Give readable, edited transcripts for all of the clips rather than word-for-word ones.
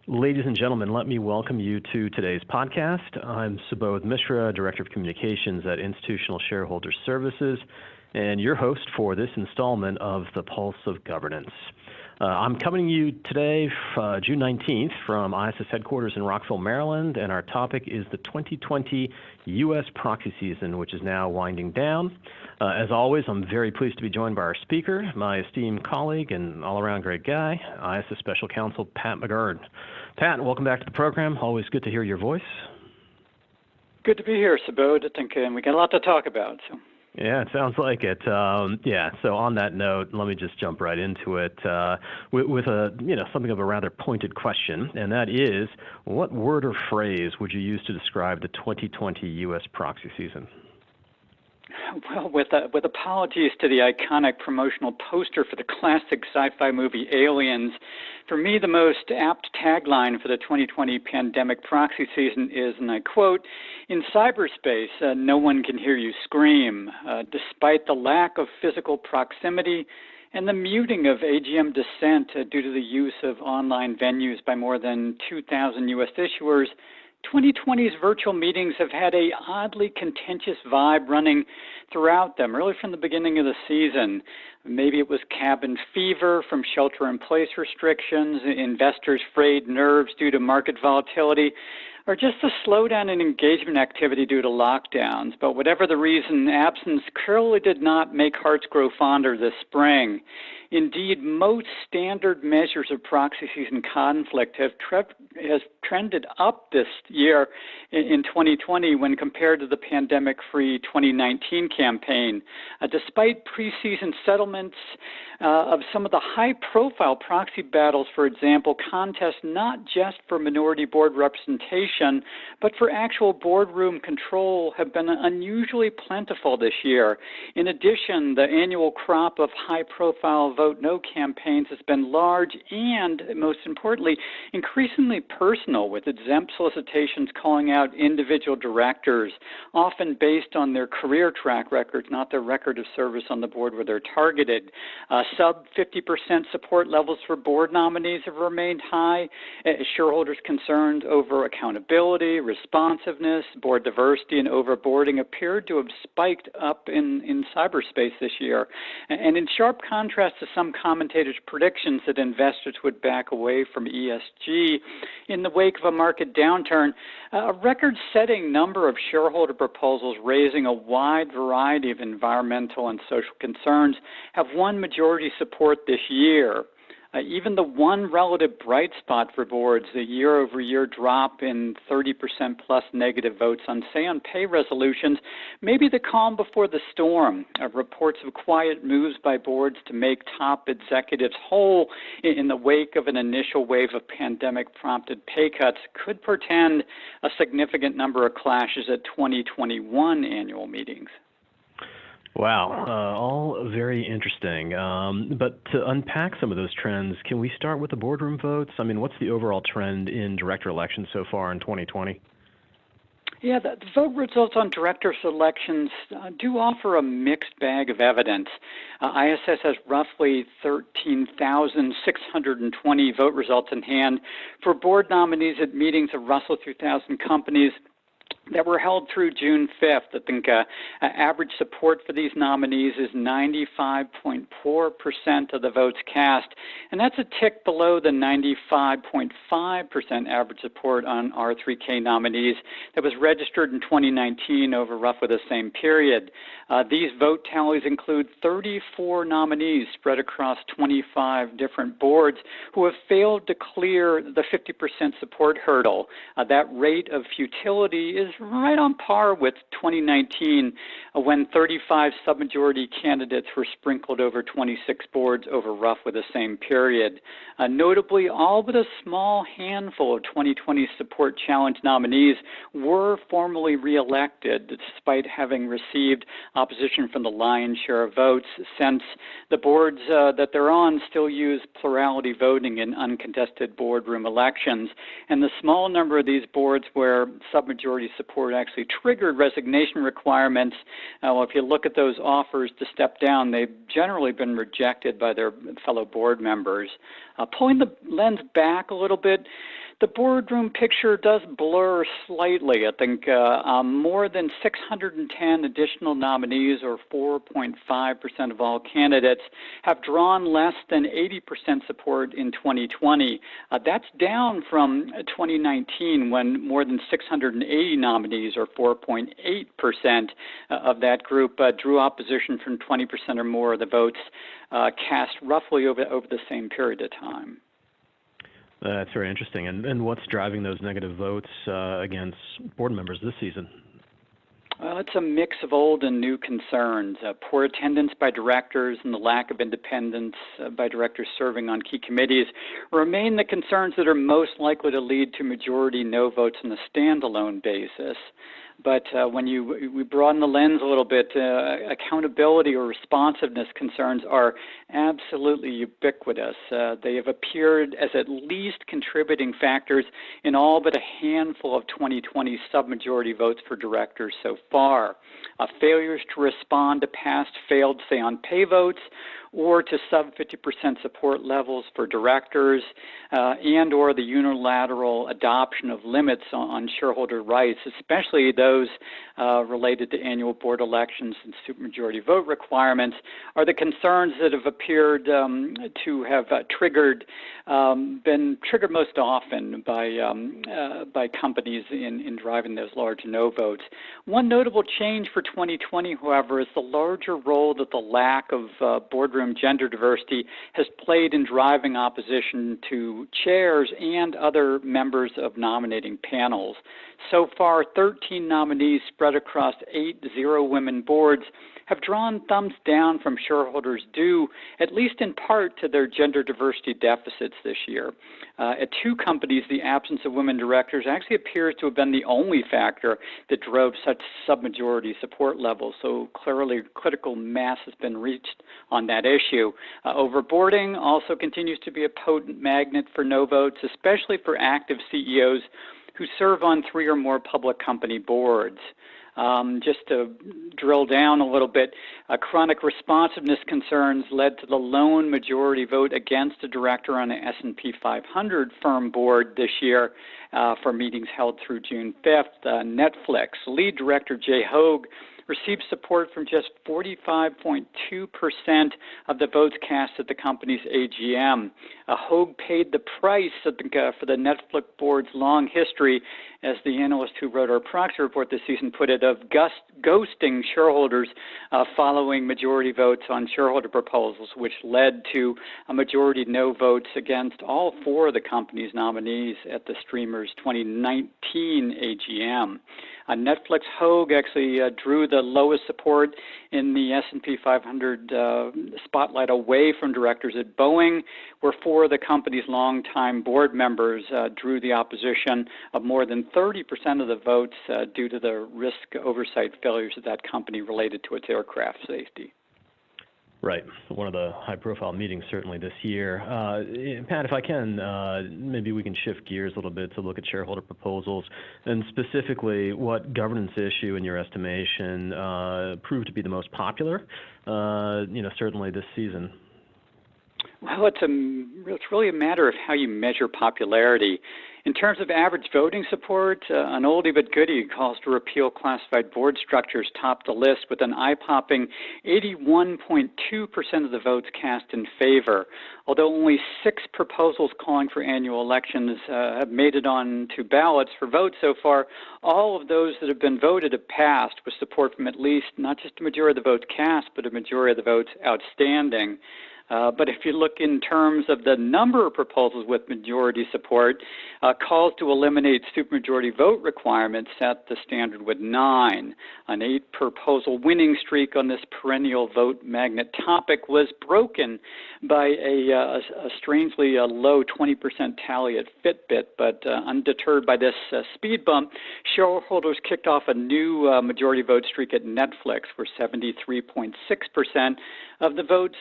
Ladies and gentlemen, let me welcome you to today's podcast. I'm Subodh Mishra, Director of Communications at Institutional Shareholder Services, and your host for this installment of The Pulse of Governance. I'm coming to you today, June 19th, from ISS headquarters in Rockville, Maryland, and our topic is the 2020 U.S. proxy season, which is now winding down. As always, I'm very pleased to be joined by our speaker, my esteemed colleague and all-around great guy, ISS Special Counsel Pat McGurn. Pat, welcome back to the program. Always good to hear your voice. Good to be here, Subodh. I think we got a lot to talk about. So. Yeah, it sounds like it. So on that note, let me just jump right into it with something of a rather pointed question, and that is, what word or phrase would you use to describe the 2020 U.S. proxy season? Well, with apologies to the iconic promotional poster for the classic sci-fi movie Aliens, for me the most apt tagline for the 2020 pandemic proxy season is, and I quote, "In cyberspace, no one can hear you scream. Despite the lack of physical proximity and the muting of AGM dissent due to the use of online venues by more than 2,000 U.S. issuers, 2020's virtual meetings have had a oddly contentious vibe running throughout them, really from the beginning of the season. Maybe it was cabin fever from shelter-in-place restrictions, investors' frayed nerves due to market volatility, or just a slowdown in engagement activity due to lockdowns. But whatever the reason, absence clearly did not make hearts grow fonder this spring. Indeed, most standard measures of proxy season conflict has trended up this year in 2020 when compared to the pandemic-free 2019 campaign. Despite preseason settlements of some of the high-profile proxy battles, for example, contests not just for minority board representation, but for actual boardroom control have been unusually plentiful this year. In addition, the annual crop of high-profile vote no campaigns has been large and, most importantly, increasingly personal, with exempt solicitations calling out individual directors, often based on their career track records, not their record of service on the board where they're targeted. Sub 50% support levels for board nominees have remained high. Shareholders concerned over accountability, responsiveness, board diversity, and overboarding appeared to have spiked up in cyberspace this year. And in sharp contrast to some commentators' predictions that investors would back away from ESG in the wake of a market downturn, a record-setting number of shareholder proposals raising a wide variety of environmental and social concerns have won majority support this year. Even the one relative bright spot for boards, the year-over-year drop in 30% plus negative votes on say-on-pay resolutions, may be the calm before the storm. Reports of quiet moves by boards to make top executives whole in the wake of an initial wave of pandemic-prompted pay cuts could portend a significant number of clashes at 2021 annual meetings. Wow, all very interesting. But to unpack some of those trends, can we start with the boardroom votes? I mean, what's the overall trend in director elections so far in 2020? Yeah, the vote results on director elections do offer a mixed bag of evidence. ISS has roughly 13,620 vote results in hand for board nominees at meetings of Russell 2000 companies that were held through June 5th. I think average support for these nominees is 95.4% of the votes cast, and that's a tick below the 95.5% average support on R3K nominees that was registered in 2019 over roughly the same period. These vote tallies include 34 nominees spread across 25 different boards who have failed to clear the 50% support hurdle. That rate of futility is right on par with 2019 when 35 submajority candidates were sprinkled over 26 boards over roughly the same period. Notably, all but a small handful of 2020 support challenge nominees were formally reelected despite having received opposition from the lion's share of votes, since the boards that they're on still use plurality voting in uncontested boardroom elections. And the small number of these boards where submajority support actually triggered resignation requirements, well, if you look at those offers to step down, they've generally been rejected by their fellow board members. Pulling the lens back a little bit, The boardroom picture does blur slightly. I think more than 610 additional nominees, or 4.5% of all candidates, have drawn less than 80% support in 2020. That's down from 2019, when more than 680 nominees, or 4.8% of that group, drew opposition from 20% or more of the votes cast roughly over the same period of time. That's very interesting. And what's driving those negative votes against board members this season? Well, it's a mix of old and new concerns. Poor attendance by directors and the lack of independence by directors serving on key committees remain the concerns that are most likely to lead to majority no votes on a standalone basis. But when we broaden the lens a little bit, accountability or responsiveness concerns are absolutely ubiquitous. They have appeared as at least contributing factors in all but a handful of 2020 submajority votes for directors so far. Failures to respond to past failed say-on-pay votes, or to sub-50% support levels for directors, and or the unilateral adoption of limits on shareholder rights, especially those related to annual board elections and supermajority vote requirements, are the concerns that have appeared to have been triggered most often by companies in driving those large no votes. One notable change for 2020, however, is the larger role that the lack of boardroom gender diversity has played in driving opposition to chairs and other members of nominating panels. So far, 13 nominees spread across 8 zero-women boards have drawn thumbs down from shareholders due, at least in part, to their gender diversity deficits this year. At 2 companies, the absence of women directors actually appears to have been the only factor that drove such submajority support levels, so clearly critical mass has been reached on that issue. Overboarding also continues to be a potent magnet for no votes, especially for active CEOs who serve on 3 or more public company boards. Just to drill down a little bit, chronic responsiveness concerns led to the lone majority vote against a director on an S&P 500 firm board this year for meetings held through June 5th. Netflix lead director Jay Hoag received support from just 45.2% of the votes cast at the company's AGM. Hoag paid the price for the Netflix board's long history, as the analyst who wrote our Proxy report this season put it, of ghosting shareholders following majority votes on shareholder proposals, which led to a majority no votes against all 4 of the company's nominees at the streamer's 2019 AGM. Netflix Hoag actually drew the lowest support in the S&P 500 spotlight away from directors at Boeing, where 4 of the company's longtime board members drew the opposition of more than 30% of the votes due to the risk oversight failures of that company related to its aircraft safety. Right. One of the high-profile meetings certainly this year. Pat, if I can, maybe we can shift gears a little bit to look at shareholder proposals, and specifically what governance issue, in your estimation, proved to be the most popular, certainly this season. Well, it's really a matter of how you measure popularity. In terms of average voting support, an oldie but goodie, calls to repeal classified board structures, topped the list with an eye-popping 81.2% of the votes cast in favor. Although only 6 proposals calling for annual elections have made it on to ballots for votes so far, all of those that have been voted have passed with support from at least not just a majority of the votes cast, but a majority of the votes outstanding. But if you look in terms of the number of proposals with majority support, calls to eliminate supermajority vote requirements set the standard with 9. An 8-proposal winning streak on this perennial vote magnet topic was broken by a strangely low 20% tally at Fitbit, but undeterred by this speed bump, shareholders kicked off a new majority vote streak at Netflix, where 73.6% of the votes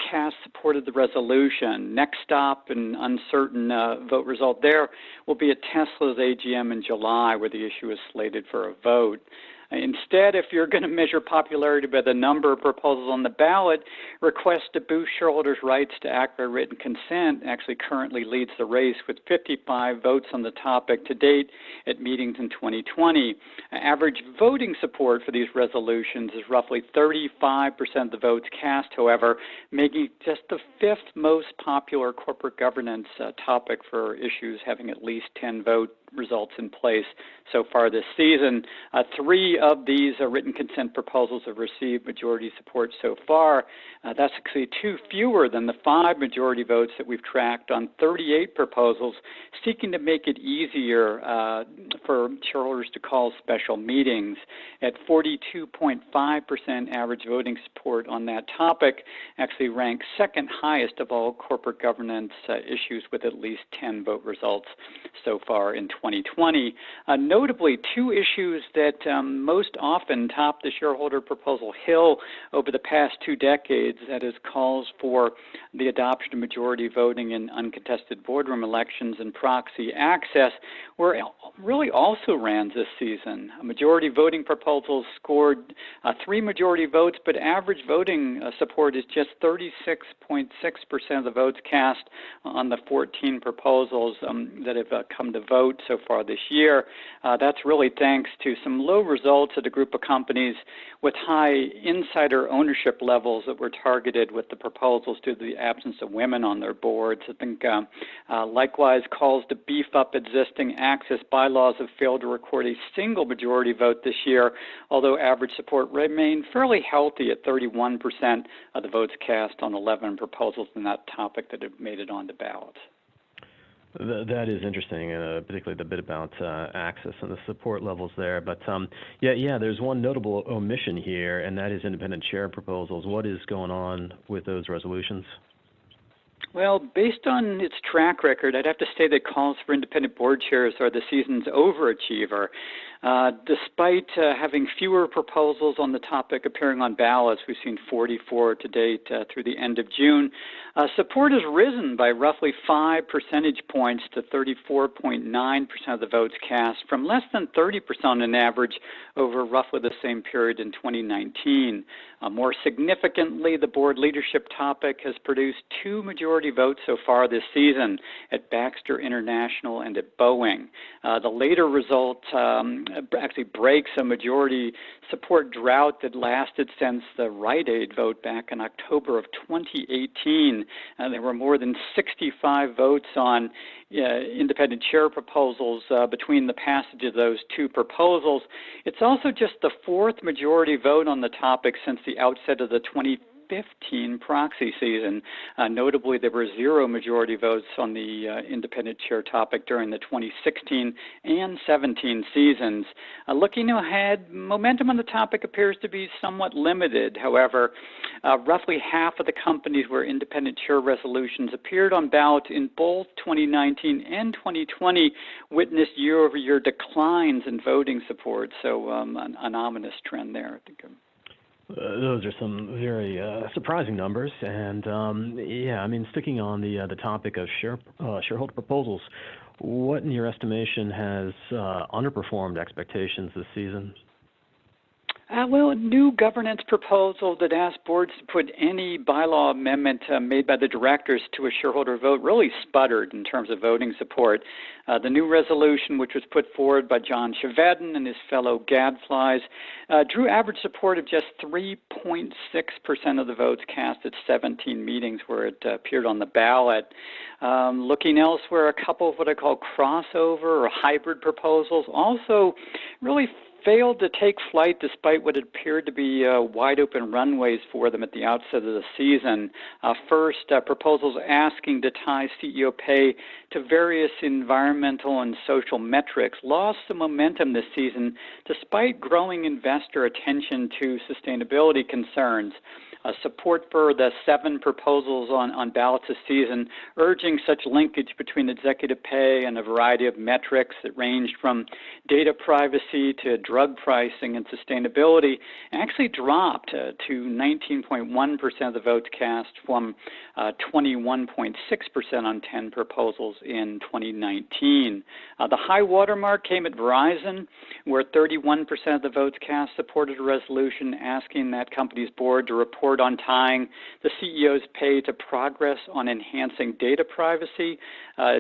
cast supported the resolution. Next stop, an uncertain vote result there, will be at Tesla's AGM in July, where the issue is slated for a vote. Instead, if you're going to measure popularity by the number of proposals on the ballot, request to boost shareholders' rights to act by written consent actually currently leads the race with 55 votes on the topic to date at meetings in 2020. Average voting support for these resolutions is roughly 35% of the votes cast, however, making it just the fifth most popular corporate governance topic for issues having at least 10 vote results in place so far this season. 3 of these written consent proposals have received majority support so far. That's actually 2 fewer than the 5 majority votes that we've tracked on 38 proposals seeking to make it easier for shareholders to call special meetings. At 42.5% average voting support on that topic, actually ranks second highest of all corporate governance issues with at least 10 vote results so far in 2020. Notably, 2 issues that most often top the shareholder proposal hill over the past 2 decades, that is calls for the adoption of majority voting in uncontested boardroom elections and proxy access, were really also ran this season. Majority voting proposals scored 3 majority votes, but average voting support is just 36.6% of the votes cast on the 14 proposals that have come to vote so far this year. That's really thanks to some low results at a group of companies with high insider ownership levels that were targeted with the proposals due to the absence of women on their boards. I think likewise calls to beef up existing access bylaws have failed to record a single majority vote this year, although average support remained fairly healthy at 31% of the votes cast on 11 proposals in that topic that have made it onto ballots. That is interesting, particularly the bit about access and the support levels there. But there's one notable omission here, and that is independent chair proposals. What is going on with those resolutions? Well, based on its track record, I'd have to say that calls for independent board chairs are the season's overachiever. Despite having fewer proposals on the topic appearing on ballots, we've seen 44 to date through the end of June. Support has risen by roughly 5 percentage points to 34.9% of the votes cast, from less than 30% on average over roughly the same period in 2019. More significantly, the board leadership topic has produced 2 majority votes so far this season at Baxter International and at Boeing. The later result actually breaks a majority support drought that lasted since the Rite Aid vote back in October of 2018. There were more than 65 votes on independent chair proposals between the passage of those 2 proposals. It's also just the 4th majority vote on the topic since the outset of the 2015 proxy season. Notably, there were 0 majority votes on the independent chair topic during the 2016 and 17 seasons. Looking ahead, momentum on the topic appears to be somewhat limited. However, roughly half of the companies where independent chair resolutions appeared on ballots in both 2019 and 2020 witnessed year-over-year declines in voting support, so an ominous trend there, I think. Those are some very surprising numbers, and sticking on the topic of shareholder proposals, what in your estimation has underperformed expectations this season? A new governance proposal that asked boards to put any bylaw amendment made by the directors to a shareholder vote really sputtered in terms of voting support. The new resolution, which was put forward by John Chevedden and his fellow gadflies, drew average support of just 3.6% of the votes cast at 17 meetings where it appeared on the ballot. Looking elsewhere, a couple of what I call crossover or hybrid proposals also really failed to take flight despite what appeared to be wide open runways for them at the outset of the season. First, proposals asking to tie CEO pay to various environmental and social metrics lost some momentum this season despite growing investor attention to sustainability concerns. Support for the 7 proposals on ballots this season, urging such linkage between executive pay and a variety of metrics that ranged from data privacy to drug pricing and sustainability actually dropped to 19.1% of the votes cast from 21.6% on 10 proposals in 2019. The high watermark came at Verizon, where 31% of the votes cast supported a resolution asking that company's board to report on tying the CEO's pay to progress on enhancing data privacy.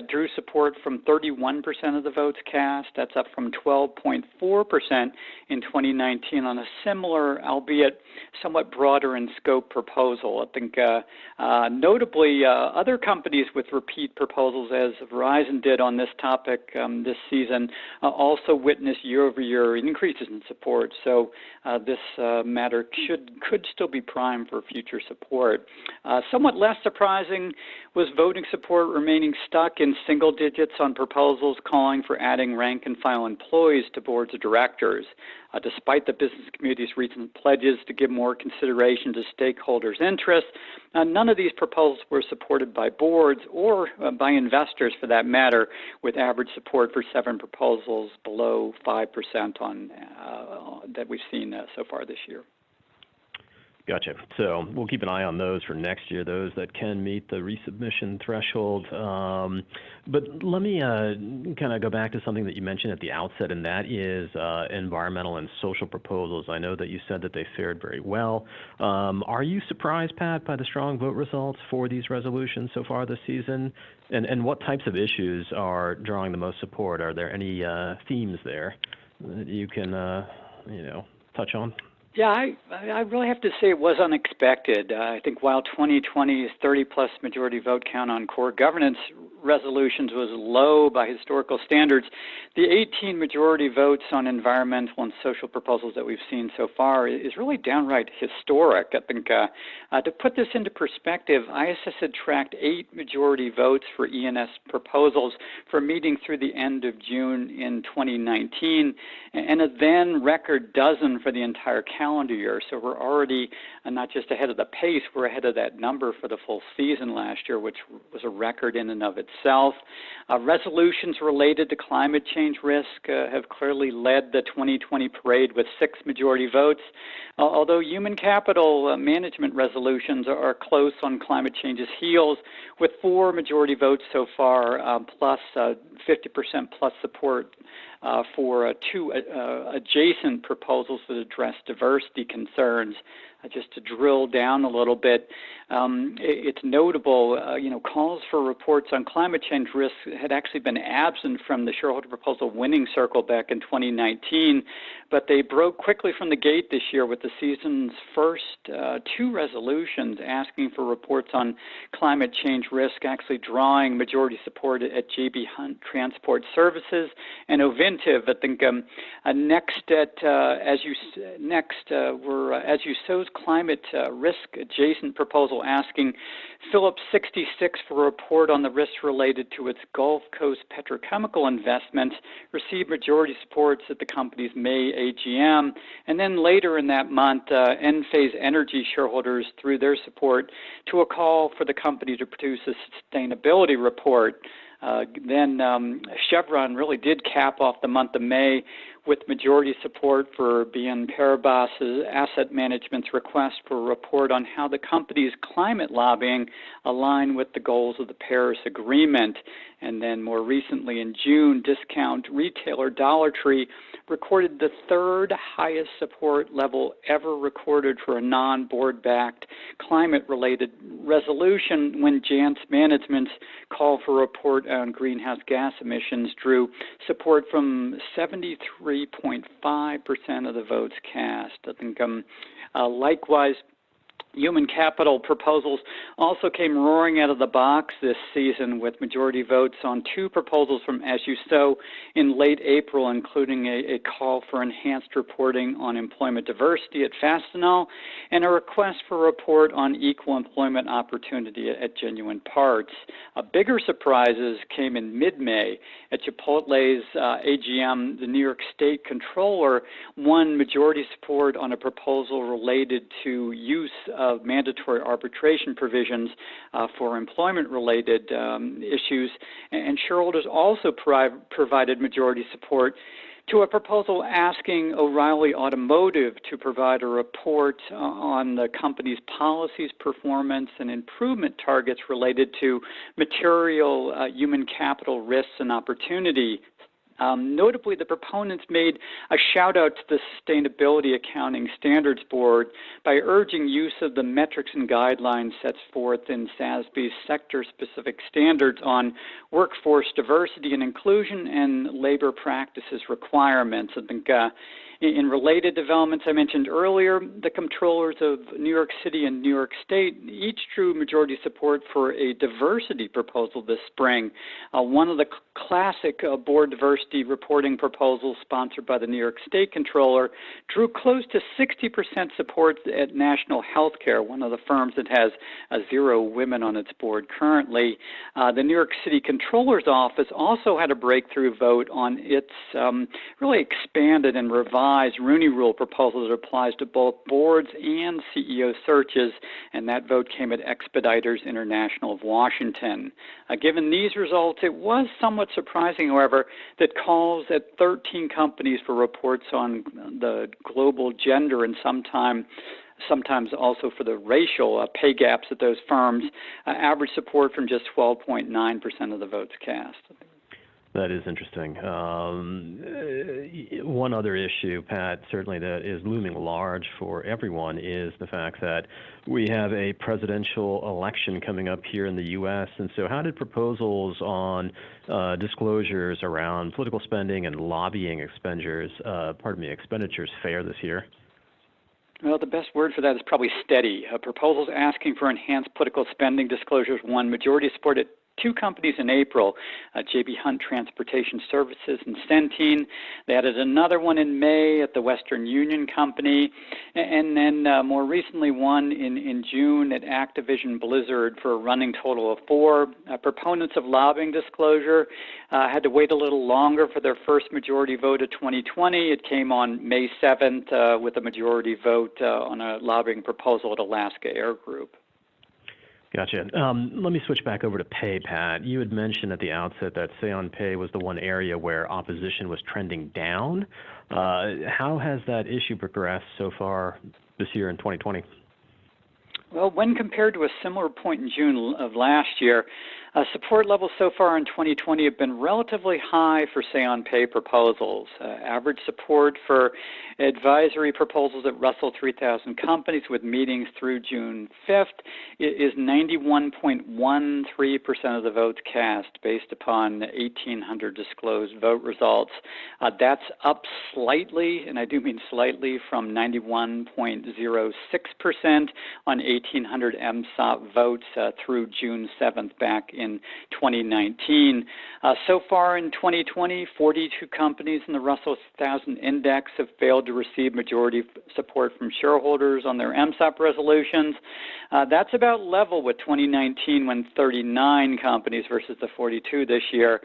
Drew support from 31% of the votes cast. That's up from 12.4% in 2019 on a similar, albeit somewhat broader in scope proposal. I think notably other companies with repeat proposals, as Verizon did on this topic this season, also witnessed year-over-year increases in support. So this matter could still be primed for future support. Somewhat less surprising was voting support remaining stuck in single digits on proposals calling for adding rank-and-file employees to boards of directors. Despite the business community's recent pledges to give more consideration to stakeholders' interests, none of these proposals were supported by boards or by investors, for that matter, with average support for 7 proposals below 5% on that we've seen so far this year. Gotcha. So we'll keep an eye on those for next year, those that can meet the resubmission threshold. But let me kind of go back to something that you mentioned at the outset, and that is environmental and social proposals. I know that you said that they fared very well. Are you surprised, Pat, by the strong vote results for these resolutions so far this season? And what types of issues are drawing the most support? Are there any themes there that you can, touch on? Yeah, I really have to say it was unexpected. I think while 2020's 30-plus majority vote count on core governance resolutions was low by historical standards, the 18 majority votes on environmental and social proposals that we've seen so far is really downright historic. I think to put this into perspective, ISS had tracked 8 majority votes for E&S proposals for a meeting through the end of June in 2019, and a then record dozen for the entire calendar year. So we're already not just ahead of the pace, we're ahead of that number for the full season last year, which was a record in and of itself. Resolutions related to climate change risk have clearly led the 2020 parade with 6 majority votes, although human capital management resolutions are close on climate change's heels with 4 majority votes so far, plus 50% plus support for 2 adjacent proposals that address diversity concerns. Just to drill down a little bit, it's notable, calls for reports on climate change risks had actually been absent from the shareholder proposal winning circle back in 2019, but they broke quickly from the gate this year with the season's first 2 resolutions asking for reports on climate change risk, actually drawing majority support at J.B. Hunt Transport Services and Ovintiv. I think As You Sow's climate risk adjacent proposal asking Phillips 66 for a report on the risks related to its Gulf Coast petrochemical investments received majority supports at the company's May AGM. And then later in that month, Enphase Energy shareholders threw their support to a call for the company to produce a sustainability report. Then Chevron really did cap off the month of May with majority support for BN Paribas Asset Management's request for a report on how the company's climate lobbying align with the goals of the Paris Agreement. And then more recently in June, discount retailer Dollar Tree recorded the 3rd highest support level ever recorded for a non-board-backed climate-related resolution when Jantz Management's call for a report on greenhouse gas emissions drew support from 73.5% of the votes cast. I think likewise, human capital proposals also came roaring out of the box this season with majority votes on 2 proposals from As You Sow in late April, including a call for enhanced reporting on employment diversity at Fastenal and a request for a report on equal employment opportunity at Genuine Parts. Bigger surprises came in mid-May. At Chipotle's AGM, the New York State Controller won majority support on a proposal related to use of mandatory arbitration provisions for employment-related issues, and shareholders also provided majority support to a proposal asking O'Reilly Automotive to provide a report on the company's policies, performance, and improvement targets related to material human capital risks and opportunity. Notably, the proponents made a shout-out to the Sustainability Accounting Standards Board by urging use of the metrics and guidelines set forth in SASB's sector-specific standards on workforce diversity and inclusion and labor practices requirements. I think in related developments I mentioned earlier, the comptrollers of New York City and New York State each drew majority support for a diversity proposal this spring. One of the classic board diversity reporting proposals sponsored by the New York State Comptroller drew close to 60% support at National Healthcare, one of the firms that has 0 women on its board currently. The New York City Comptroller's Office also had a breakthrough vote on its really expanded and revised Rooney Rule proposal that applies to both boards and CEO searches, and that vote came at Expeditors International of Washington. Given these results, it was somewhat surprising, however, that calls at 13 companies for reports on the global gender and sometimes also for the racial pay gaps at those firms, average support from just 12.9% of the votes cast. That is interesting. One other issue, Pat, certainly that is looming large for everyone is the fact that we have a presidential election coming up here in the U.S. And so how did proposals on disclosures around political spending and lobbying expenditures fare this year? Well, the best word for that is probably steady. Proposals asking for enhanced political spending disclosures won majority support at 2 companies in April, J.B. Hunt Transportation Services and Centene. They added another one in May at the Western Union Company, and then more recently one in June at Activision Blizzard for a running total of 4. Proponents of lobbying disclosure had to wait a little longer for their first majority vote of 2020. It came on May 7th with a majority vote on a lobbying proposal at Alaska Air Group. Gotcha. Let me switch back over to pay, Pat. You had mentioned at the outset that Say on Pay was the one area where opposition was trending down. How has that issue progressed so far this year in 2020? Well, when compared to a similar point in June of last year, support levels so far in 2020 have been relatively high for Say on Pay proposals. Average support for advisory proposals at Russell 3000 companies with meetings through June 5th is 91.13% of the votes cast based upon 1,800 disclosed vote results. That's up slightly, and I do mean slightly, from 91.06% on 1,800 MSOP votes through June 7th back in 2019. So far in 2020, 42 companies in the Russell 1000 Index have failed to receive majority support from shareholders on their MSOP resolutions. That's about level with 2019 when 39 companies versus the 42 this year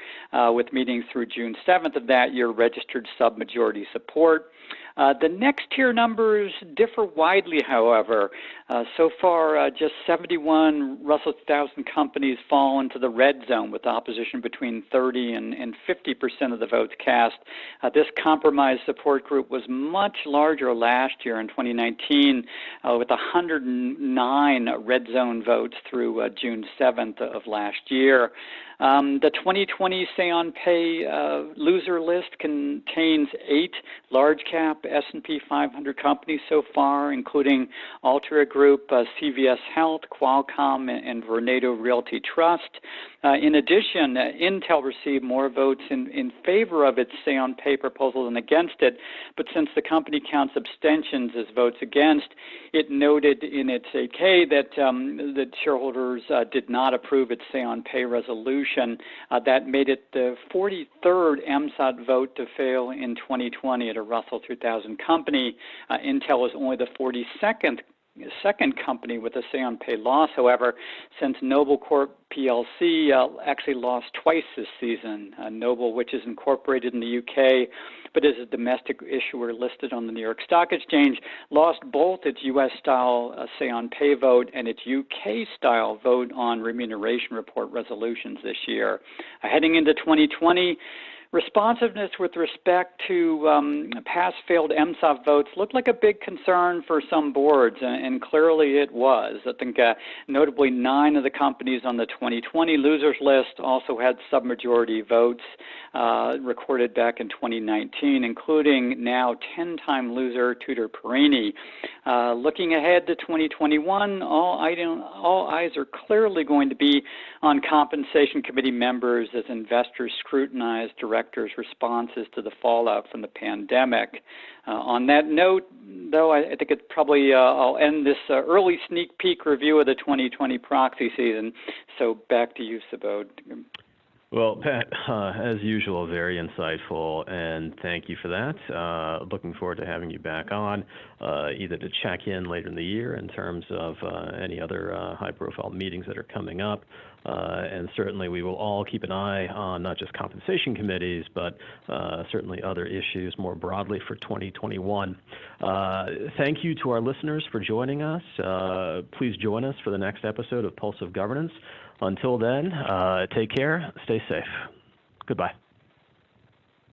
with meetings through June 7th of that year registered sub-majority support. The next tier numbers differ widely, however. So far, just 71 Russell 1000 companies fall into the red zone with opposition between 30 and 50% of the votes cast. This compromise support group was much larger last year in 2019 with 109 red zone votes through June 7th of last year. The 2020 Say on Pay loser list contains 8 large-cap S&P 500 companies so far, including Altria Group, CVS Health, Qualcomm, and Vornado Realty Trust. In addition, Intel received more votes in favor of its Say on Pay proposal than against it, but since the company counts abstentions as votes against, it noted in its 8-K that shareholders did not approve its Say on Pay resolution. That made it the 43rd MSOT vote to fail in 2020 at a Russell 3000 company. Intel was only the 42nd company with a Say on Pay loss, however, since Noble Corp PLC actually lost twice this season. Noble, which is incorporated in the UK but is a domestic issuer listed on the New York Stock Exchange, lost both its U.S.-style Say on Pay vote and its UK-style vote on remuneration report resolutions this year. Heading into 2020, Responsiveness with respect to pass-failed MSOP votes looked like a big concern for some boards, and clearly it was. I think notably 9 of the companies on the 2020 losers list also had submajority votes recorded back in 2019, including now 10-time loser Tudor Perini. Looking ahead to 2021, all eyes are clearly going to be on compensation committee members as investors scrutinize directors' responses to the fallout from the pandemic. On that note, though, I think it's probably I'll end this early sneak peek review of the 2020 proxy season. So back to you, Subodh. Well, Pat, as usual, very insightful, and thank you for that. Looking forward to having you back on, either to check in later in the year in terms of any other high-profile meetings that are coming up. And certainly we will all keep an eye on not just compensation committees, but certainly other issues more broadly for 2021. Thank you to our listeners for joining us. Please join us for the next episode of Pulse of Governance. Until then, take care, stay safe. Goodbye.